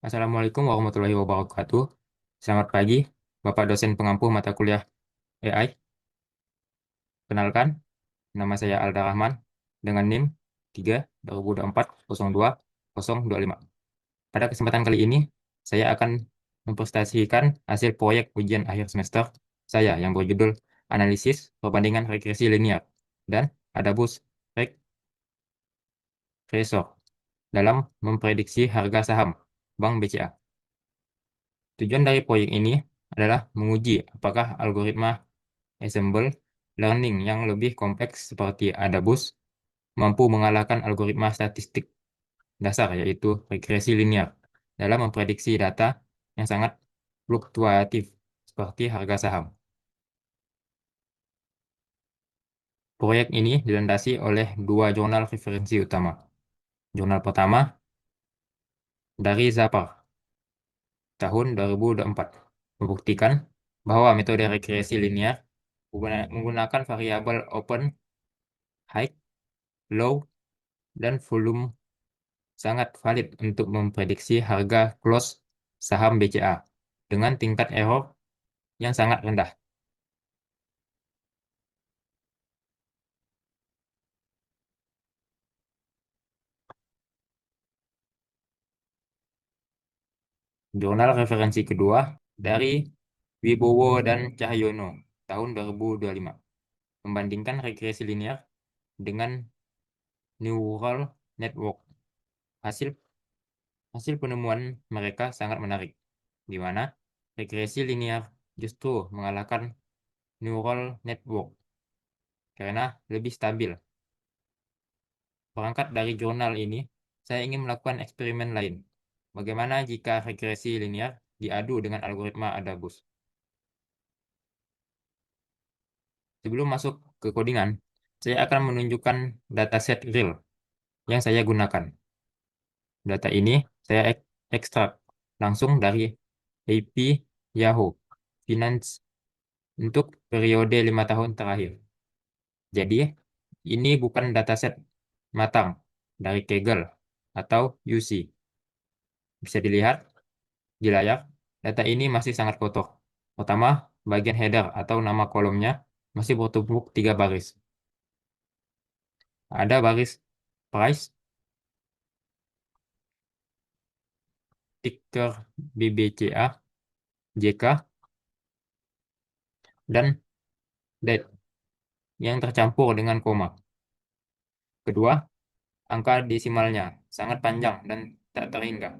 Assalamualaikum warahmatullahi wabarakatuh. Selamat pagi, Bapak dosen pengampu mata kuliah AI. Kenalkan, nama saya Alda Rahman dengan NIM 3/2024 02 025. Pada kesempatan kali ini, saya akan mempresentasikan hasil proyek ujian akhir semester saya yang berjudul Analisis Perbandingan Regresi Linear dan Adabus Regressor dalam memprediksi harga saham Bank BCA. Tujuan dari proyek ini adalah menguji apakah algoritma ensemble learning yang lebih kompleks seperti ADABUS mampu mengalahkan algoritma statistik dasar yaitu regresi linear dalam memprediksi data yang sangat fluktuatif seperti harga saham. Proyek ini dilandasi oleh dua jurnal referensi utama. Jurnal pertama dari Zapar tahun 2024 membuktikan bahwa metode regresi linear menggunakan variabel open, high, low, dan volume sangat valid untuk memprediksi harga close saham BCA dengan tingkat error yang sangat rendah. Jurnal referensi kedua dari Wibowo dan Cahyono tahun 2025 membandingkan regresi linear dengan neural network. Hasil hasil penemuan mereka sangat menarik, di mana regresi linear justru mengalahkan neural network karena lebih stabil. Berangkat dari jurnal ini, saya ingin melakukan eksperimen lain. Bagaimana jika regresi linear diadu dengan algoritma ADABUS? Sebelum masuk ke codingan, saya akan menunjukkan dataset real yang saya gunakan. Data ini saya ekstrak langsung dari AP Yahoo Finance untuk periode 5 tahun terakhir. Jadi, ini bukan dataset matang dari Kaggle atau UC. Bisa dilihat di layar, data ini masih sangat kotor. Pertama, bagian header atau nama kolomnya masih bertumpuk 3 baris. Ada baris price, ticker BBCA, JK, dan date yang tercampur dengan koma. Kedua, angka desimalnya sangat panjang dan tak terhingga.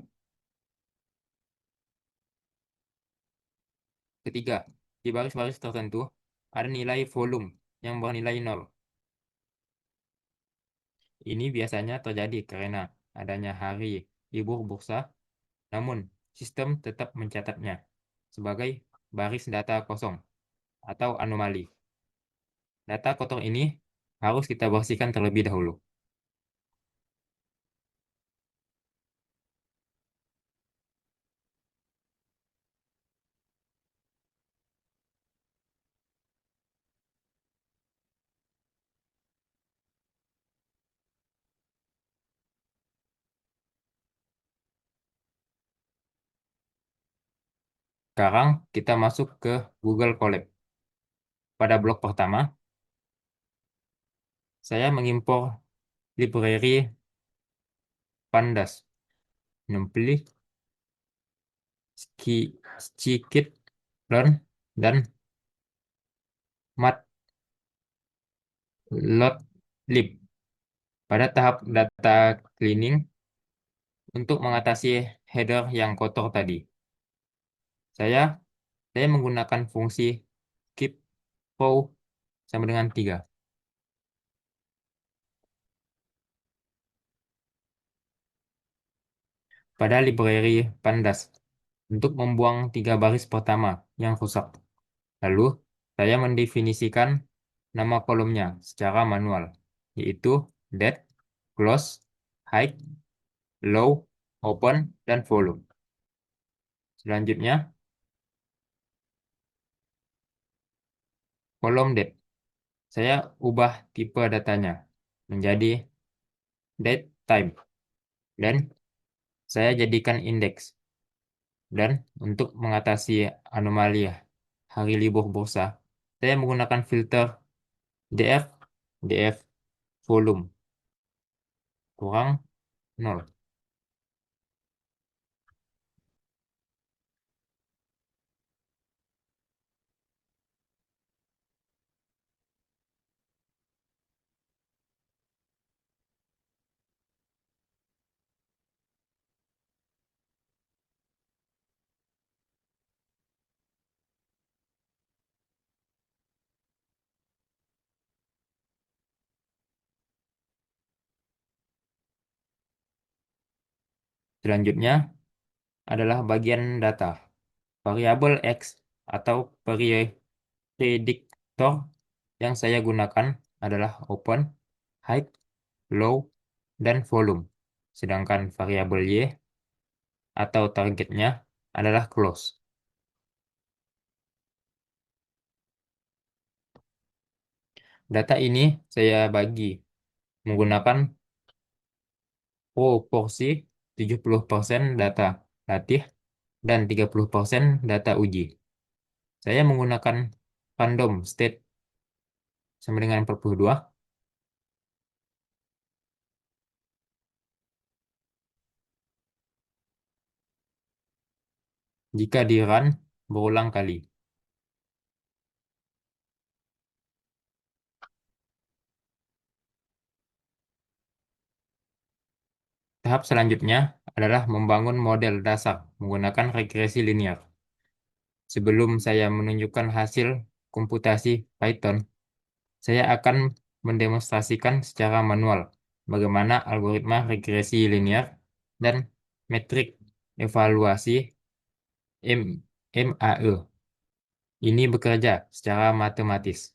Ketiga, di baris-baris tertentu ada nilai volume yang bernilai 0. Ini biasanya terjadi karena adanya hari libur bursa, namun sistem tetap mencatatnya sebagai baris data kosong atau anomali. Data kotor ini harus kita bersihkan terlebih dahulu. Sekarang kita masuk ke Google Colab. Pada blok pertama, saya mengimpor library Pandas, NumPy, Scikit-learn, dan Matplotlib pada tahap data cleaning untuk mengatasi header yang kotor tadi. Saya saya menggunakan fungsi keep row sama dengan 3 pada library Pandas untuk membuang 3 baris pertama yang rusak. Lalu, saya mendefinisikan nama kolomnya secara manual, yaitu date, close, height, low, open, dan volume. Selanjutnya, kolom date. Saya ubah tipe datanya menjadi date time, dan saya jadikan indeks. Dan untuk mengatasi anomali hari libur bursa, saya menggunakan filter DF, DF volume kurang 0. Selanjutnya adalah bagian data. Variabel X atau prediktor yang saya gunakan adalah open, height, low, dan volume. Sedangkan variabel Y atau targetnya adalah close. Data ini saya bagi menggunakan proporsi 70% data latih dan 30% data uji. Saya menggunakan random state sama dengan 42. Jika di run berulang kali. Tahap selanjutnya adalah membangun model dasar menggunakan regresi linear. Sebelum saya menunjukkan hasil komputasi Python, saya akan mendemonstrasikan secara manual bagaimana algoritma regresi linear dan metrik evaluasi MAE ini bekerja secara matematis.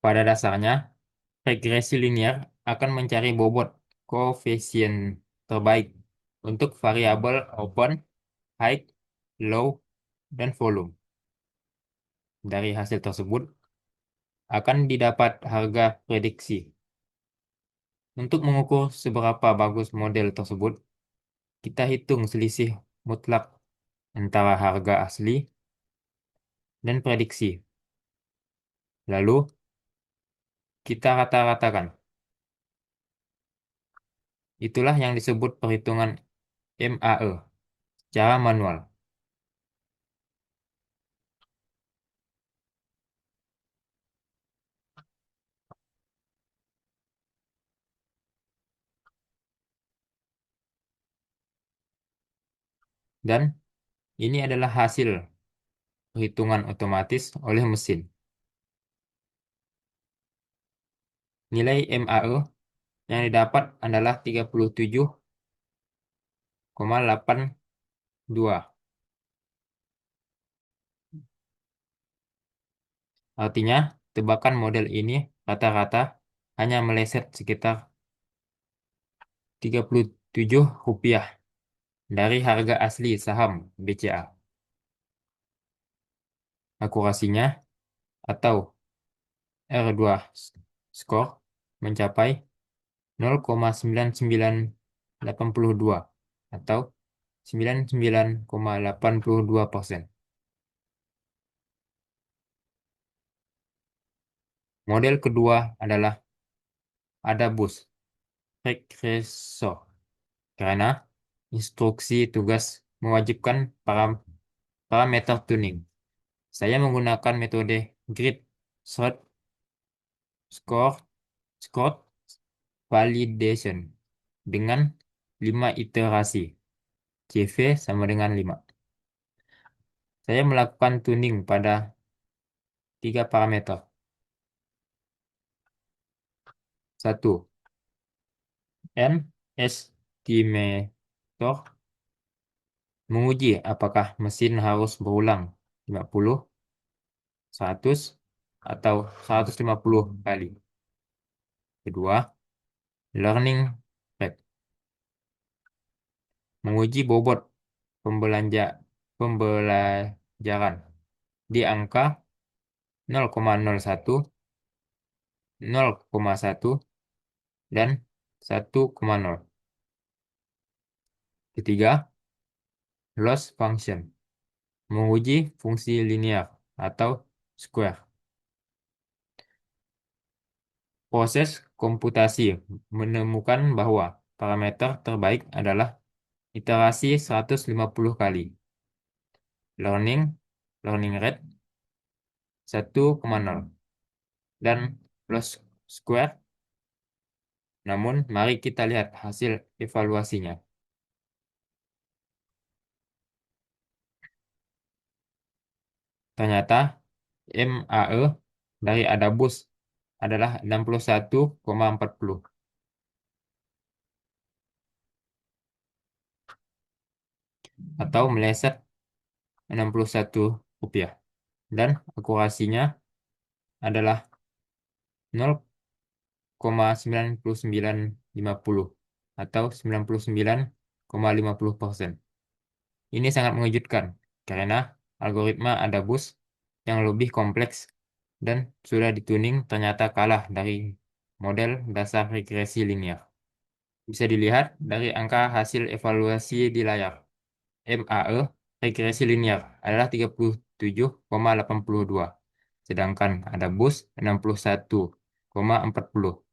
Pada dasarnya, regresi linear akan mencari bobot koefisien terbaik untuk variabel open, height, low, dan volume. Dari hasil tersebut akan didapat harga prediksi. Untuk mengukur seberapa bagus model tersebut, kita hitung selisih mutlak antara harga asli dan prediksi. Lalu kita rata-ratakan. Itulah yang disebut perhitungan MAE secara manual. Dan ini adalah hasil perhitungan otomatis oleh mesin. Nilai MAE yang didapat adalah 37,82. Artinya, tebakan model ini rata-rata hanya meleset sekitar Rp37 dari harga asli saham BCA. Akurasinya atau R2 score mencapai 0,9982 atau 99,82%. Model kedua adalah Adabus Regressor karena instruksi tugas mewajibkan parameter tuning. Saya menggunakan metode grid search score score validation dengan 5 iterasi. CV sama dengan 5. Saya melakukan tuning pada 3 parameter. Satu, N estimator menguji apakah mesin harus berulang 50, 100, atau 150 kali. Kedua, learning rate menguji bobot pembelajaran di angka 0,01, 0,1, dan 1,0. Ketiga, loss function. Menguji fungsi linear atau square. Proses komputasi menemukan bahwa parameter terbaik adalah iterasi 150 kali. Learning, learning rate 1,0 dan loss square. Namun, mari kita lihat hasil evaluasinya. Ternyata MAE dari Adabus adalah 61,40 atau meleset 61 rupiah. Dan akurasinya adalah 0,9950 atau 99,50%. Ini sangat mengejutkan karena algoritma Adabus yang lebih kompleks dan sudah dituning ternyata kalah dari model dasar regresi linear. Bisa dilihat dari angka hasil evaluasi di layar. MAE regresi linear adalah 37,82, sedangkan Adabus 61,40.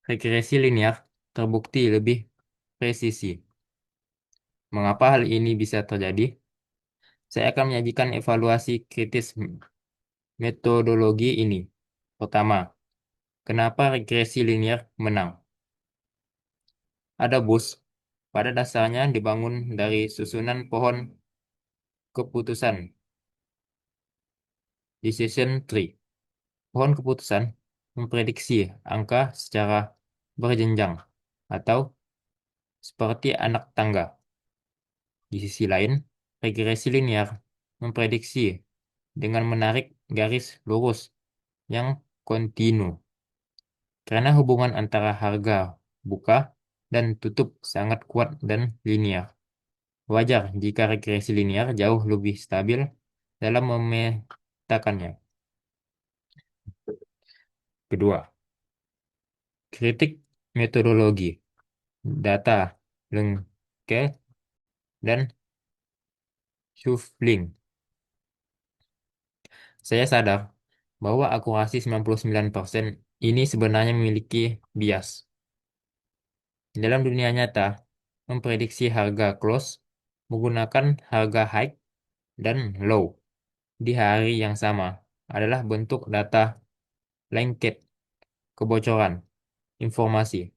Regresi linear terbukti lebih presisi. Mengapa hal ini bisa terjadi? Saya akan menyajikan evaluasi kritis metodologi ini. Pertama, kenapa regresi linear menang? Ada bus, pada dasarnya dibangun dari susunan pohon keputusan, decision tree. Pohon keputusan memprediksi angka secara berjenjang atau seperti anak tangga. Di sisi lain, regresi linear memprediksi dengan menarik garis lurus yang kontinu. Karena hubungan antara harga buka dan tutup sangat kuat dan linear. Wajar jika regresi linear jauh lebih stabil dalam memetakannya. Kedua, kritik metodologi, data, Lengke, dan shuffling. Saya sadar bahwa akurasi 99% ini sebenarnya memiliki bias. Dalam dunia nyata, memprediksi harga close menggunakan harga high dan low di hari yang sama adalah bentuk data lengket kebocoran informasi.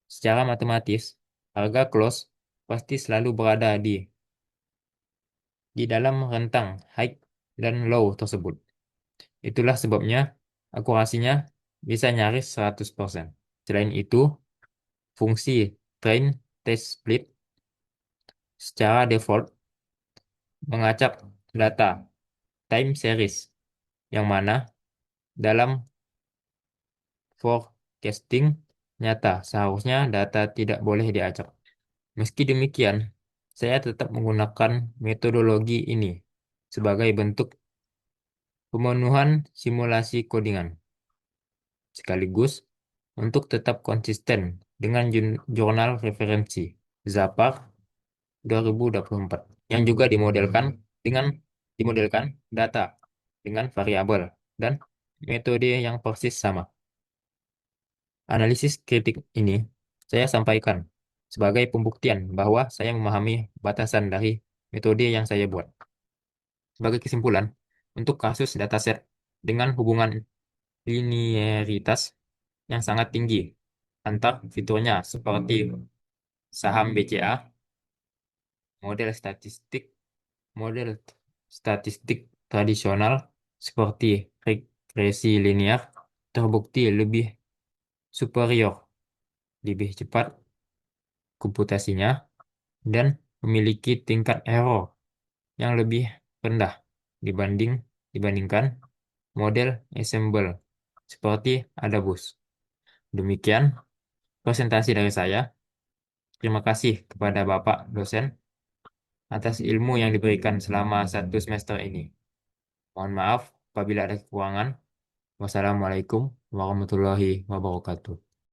Secara matematis, harga close pasti selalu berada di dalam rentang high dan low tersebut. Itulah sebabnya akurasinya bisa nyaris 100%. Selain itu, fungsi train test split secara default mengacak data time series yang mana dalam forecasting nyata seharusnya data tidak boleh diacak. Meski demikian, saya tetap menggunakan metodologi ini sebagai bentuk pemenuhan simulasi codingan, sekaligus untuk tetap konsisten dengan jurnal referensi Zapar 2024 yang juga dimodelkan data dengan variabel dan metode yang persis sama. Analisis kritik ini saya sampaikan sebagai pembuktian bahwa saya memahami batasan dari metode yang saya buat. Sebagai kesimpulan, untuk kasus dataset dengan hubungan linearitas yang sangat tinggi antar fiturnya seperti saham BCA, model statistik, model statistik tradisional seperti regresi linear terbukti lebih superior, lebih cepat komputasinya, dan memiliki tingkat error yang lebih rendah dibandingkan model ensemble seperti Adabus. Demikian presentasi dari saya. Terima kasih kepada Bapak dosen atas ilmu yang diberikan selama 1 semester ini. Mohon maaf apabila ada kekurangan. Wassalamualaikum warahmatullahi wabarakatuh.